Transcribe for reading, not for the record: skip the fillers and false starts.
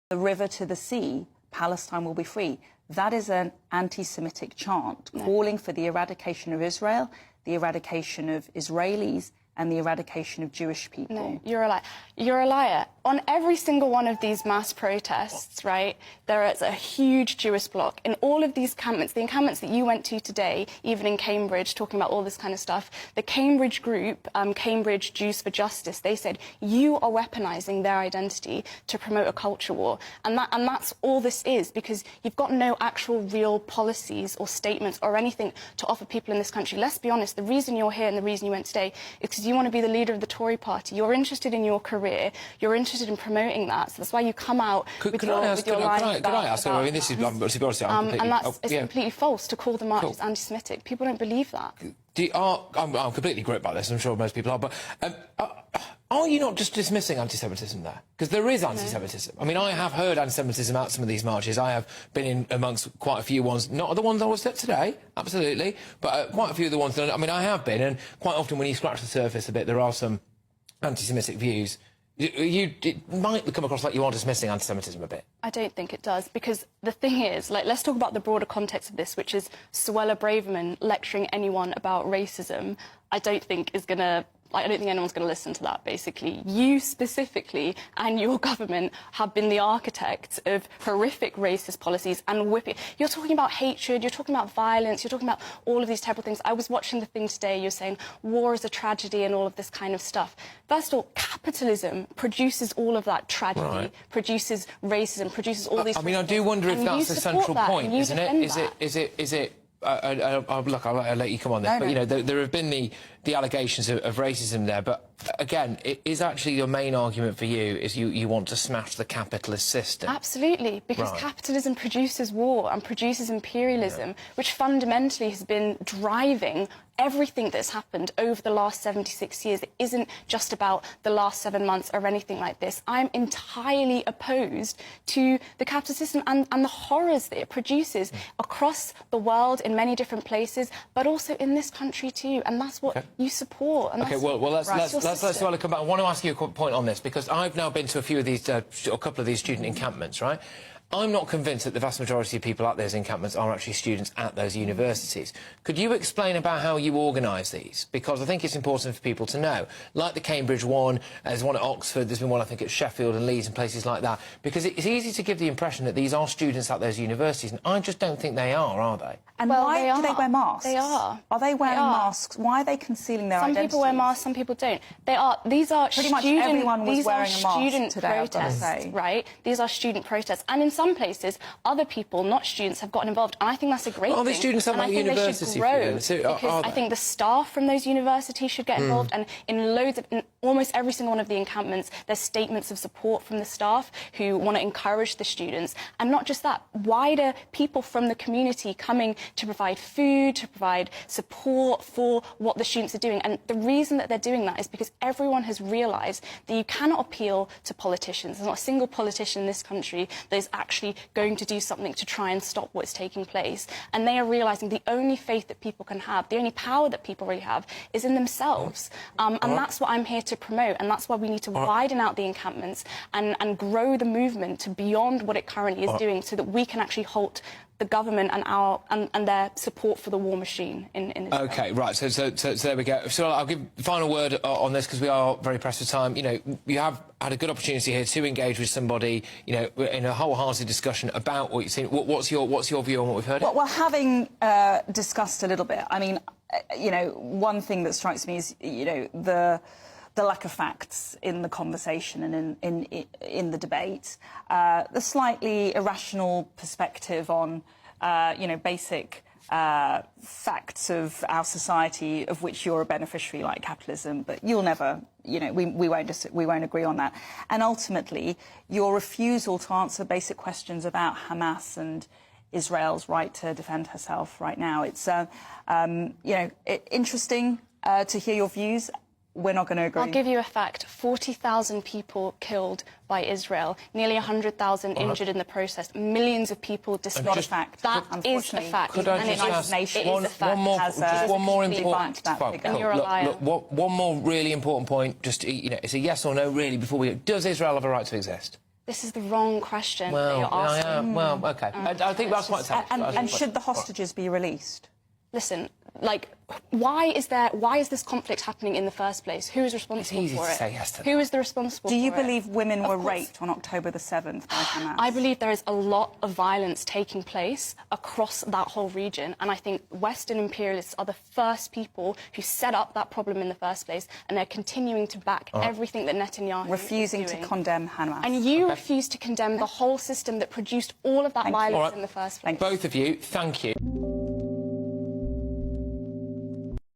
the river to the sea, Palestine will be free. That is an anti-Semitic chant calling for the eradication of Israel, the eradication of Israelis, and the eradication of Jewish people. No, you're a liar. You're a liar. On every single one of these mass protests, right, there is a huge Jewish bloc. In all of these encampments, the encampments that you went to today, even in Cambridge, talking about all this kind of stuff, the Cambridge group, Cambridge Jews for Justice, they said, you are weaponising their identity to promote a culture war. And that's all this is, because you've got no actual real policies or statements or anything to offer people in this country. Let's be honest, the reason you're here and the reason you went today is because you want to be the leader of the Tory party. You're interested in your career. You're interested in promoting that. So that's why you come out with your line Could I ask? I mean, this is, to be honest, I'm completely... And that's completely false to call the marches anti-Semitic. People don't believe that. I'm completely great about this. I'm sure most people are. But are you not just dismissing anti-Semitism there? Because there is anti-Semitism. I mean, I have heard anti-Semitism at some of these marches. I have been in amongst quite a few ones, not the ones I was at today, absolutely, but quite a few of the ones that, I mean, I have been, and quite often when you scratch the surface a bit, there are some anti-Semitic views. It might come across like you are dismissing anti-Semitism a bit. I don't think it does, because the thing is, like, let's talk about the broader context of this, which is Suella Braverman lecturing anyone about racism. I don't think anyone's going to listen to that, basically. You specifically and your government have been the architects of horrific racist policies and whipping. You're talking about hatred, you're talking about violence, you're talking about all of these terrible things. I was watching the thing today, you're saying war is a tragedy and all of this kind of stuff. First of all, capitalism produces all of that tragedy, produces racism, produces all these... I mean, I do wonder if that's the central point, isn't it? Is it... look, I'll let you come on this, but, you know, there have been the allegations of racism there, but, again, it is actually your main argument for you is you want to smash the capitalist system. Absolutely, because capitalism produces war and produces imperialism, which fundamentally has been driving everything that's happened over the last 76 years. It isn't just about the last 7 months or anything like this. I'm entirely opposed to the capitalist system and the horrors that it produces across the world in many different places, but also in this country too. And that's what you support. And well, let's come back. I want to ask you a point on this, because I've now been to a few of these, a couple of these student encampments, right? I'm not convinced that the vast majority of people at those encampments are actually students at those universities. Could you explain about how you organise these? Because I think it's important for people to know. Like the Cambridge one, there's one at Oxford, there's been one, I think, at Sheffield and Leeds and places like that. Because it's easy to give the impression that these are students at those universities, and I just don't think they are they? And why do they wear masks? They are. Are they wearing masks? Why are they concealing their identities? Some people wear masks, some people don't. These are pretty much everyone was wearing a mask today, I've got to say. Right? These are student protests. And in some places, other people, not students, have gotten involved. And I think that's a great thing. Are these students at university? Because I think the staff from those universities should get involved. And in almost every single one of the encampments, there's statements of support from the staff who want to encourage the students. And not just that, wider people from the community coming to provide food, to provide support for what the students are doing. And the reason that they're doing that is because everyone has realised that you cannot appeal to politicians. There's not a single politician in this country that is actually going to do something to try and stop what's taking place. And they are realising the only faith that people can have, the only power that people really have, is in themselves. And that's what I'm here to promote. And that's why we need to widen out the encampments and grow the movement to beyond what it currently is doing, so that we can actually halt the government and their support for the war machine in Israel. OK, right, so there we go. So I'll give the final word on this, because we are very pressed for time. You know, you have had a good opportunity here to engage with somebody, you know, in a wholehearted discussion about what you've seen. What's your view on what we've heard? Well, having discussed a little bit, I mean, you know, one thing that strikes me is, you know, the lack of facts in the conversation and in the debate, the slightly irrational perspective on, you know, basic facts of our society, of which you're a beneficiary, like capitalism, but you'll never, you know, we won't agree on that. And ultimately, your refusal to answer basic questions about Hamas and Israel's right to defend herself right now. It's, you know, interesting to hear your views. We're not going to agree. I'll give you a fact. 40,000 people killed by Israel, nearly 100,000 injured in the process, millions of people displaced. Not a fact. That is a fact. Could I just ask one more important point? And you're a liar. Look, one more really important point, just, you know, it's a yes or no, really, before we go. Does Israel have a right to exist? This is the wrong question that you're asking. Well, OK. I think that's quite tough. And should the hostages be released? Listen, like, why is this conflict happening in the first place? Who is responsible It's easy for to it? say yes to that. Who is the responsible Do you for it? believe women were raped on October the 7th by Hamas? I believe there is a lot of violence taking place across that whole region, and I think Western imperialists are the first people who set up that problem in the first place, and they're continuing to back everything that Netanyahu refusing is doing. to condemn Hamas. And you refuse to condemn the whole system that produced all of that violence in the first place. Both of you, thank you.